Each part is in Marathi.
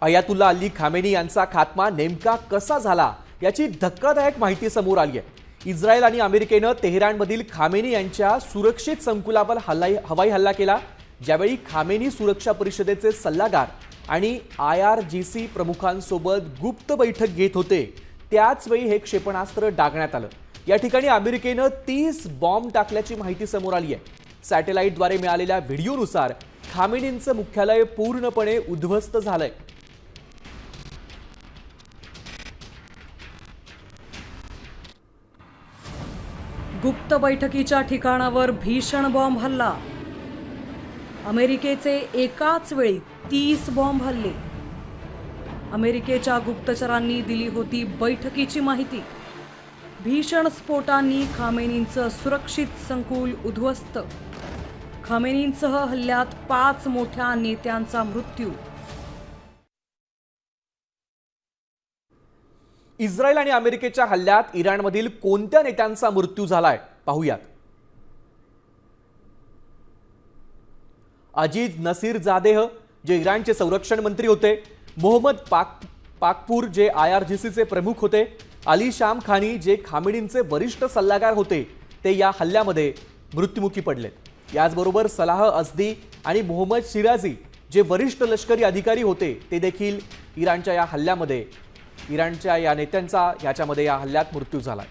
अयातुल्ला अली खामेनी यांचा खात्मा नेमका कसा झाला याची धक्कादायक माहिती समोर आली आहे। इस्रायल आणि अमेरिकेने तेहरानमधील खामेनी यांच्या सुरक्षित संकुलावर हवाई हल्ला केला। ज्यावेळी खामेनी सुरक्षा परिषदेचे सल्लागार आणि IRGC प्रमुखांसोबत गुप्त बैठक घेत होते, त्याच वेळी हे क्षेपणास्त्र डागण्यात आलं। या ठिकाणी अमेरिकेने 30 बॉम्ब टाकल्याची माहिती समोर आली आहे। सॅटेलाइटद्वारे मिळालेल्या व्हिडिओनुसार खामेनींचं मुख्यालय पूर्णपणे उद्ध्वस्त झालंय। गुप्त बैठकीच्या ठिकाणावर भीषण बॉम्ब हल्ला। अमेरिकेचे एकाच वेळी 30 बॉम्ब हल्ले। अमेरिकेच्या गुप्तचरांनी दिली होती बैठकीची माहिती। भीषण स्फोटांनी खामेनींचं सुरक्षित संकुल उद्ध्वस्त। खामेनींसह हल्ल्यात 5 मोठ्या नेत्यांचा मृत्यू। इस्रायल आणि अमेरिकेच्या हल्ल्यात इराणमधील कोणत्या नेत्यांचा मृत्यू झालाय पाहूयात। अजीज नसीर जादेह जे इराणचे संरक्षण मंत्री होते, मोहम्मद पाकपूर जे IRGCचे प्रमुख होते, अली शाम खानी जे खामेनींचे वरिष्ठ सल्लागार होते, ते या हल्ल्यामध्ये मृत्युमुखी पडलेत। याचबरोबर सलाह अझदी आणि मोहम्मद शिराजी जे वरिष्ठ लष्करी अधिकारी होते, ते देखील इराणच्या या हल्ल्यामध्ये इराणच्या या नेत्यांचा याच्यामध्ये या हल्ल्यात मृत्यू झाला।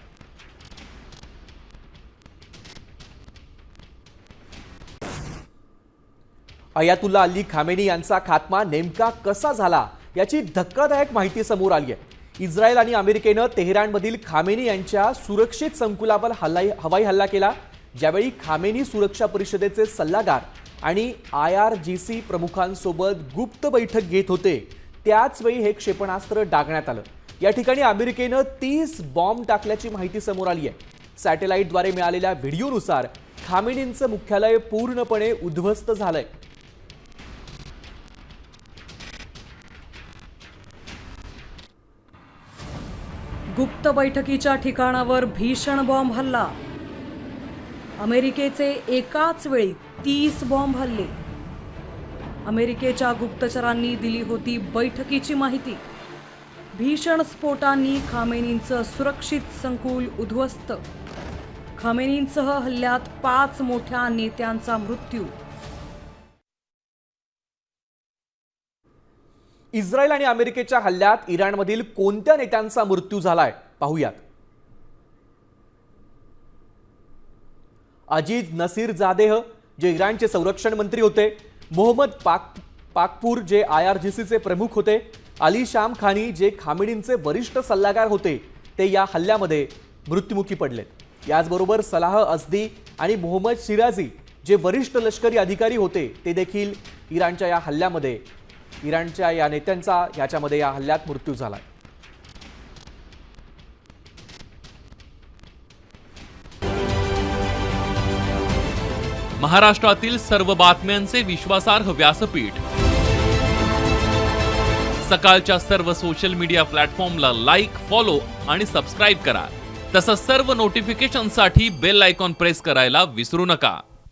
अयातुल्ला अली खामेनी यांचा खात्मा नेमका कसा झाला याची धक्कादायक माहिती समोर आली आहे। इस्रायल आणि अमेरिकेने तेहरानमधील खामेनी यांच्या सुरक्षित संकुलावर हवाई हल्ला केला। ज्यावेळी खामेनी सुरक्षा परिषदेचे सल्लागार आणि IRGC प्रमुखांसोबत गुप्त बैठक घेत होते, त्याच वेळी हे क्षेपणास्त्र डागण्यात आलं। या ठिकाणी अमेरिकेने 30 बॉम्ब टाकल्याची माहिती समोर आली आहे। सॅटेलाइटद्वारे मिळालेल्या व्हिडिओनुसार खामेनींचं मुख्यालय पूर्णपणे उद्ध्वस्त झालंय। गुप्त बैठकीच्या ठिकाणावर भीषण बॉम्ब हल्ला। अमेरिकेचे एकाच वेळी 30 बॉम्ब हल्ले। अमेरिकेच्या गुप्तचरांनी दिली होती बैठकीची माहिती। भीषण स्फोटांनी खामेनींचं सुरक्षित संकुल उद्ध्वस्त। खामेनींसह हल्ल्यात 5 मोठ्या नेत्यांचा मृत्यू। इस्रायल आणि अमेरिकेच्या हल्ल्यात इराणमधील कोणत्या नेत्यांचा मृत्यू झालाय पाहूयात। अजीज नसीर जादेह जे इराणचे संरक्षण मंत्री होते, मोहम्मद पाकपूर जे IRGCचे प्रमुख होते, अली शाम खानी जे खामेनींचे वरिष्ठ सल्लागार होते, ते या हल्ल्यामध्ये मृत्युमुखी पडलेत। याचबरोबर सलाह अझदी आणि मोहम्मद शिराजी जे वरिष्ठ लष्करी अधिकारी होते, ते देखील इराणच्या या हल्ल्यामध्ये इराणच्या या नेत्यांचा याच्यामध्ये या हल्ल्यात मृत्यू झाला। महाराष्ट्रातील सर्व बातम्यांचे विश्वासार्ह व्यासपीठ सकाळच्या सर्व सोशल मीडिया प्लॅटफॉर्मला लाईक, फॉलो आणि सबस्क्राईब करा। तसंच सर्व नोटिफिकेशनसाठी बेल आयकॉन प्रेस करायला विसरू नका।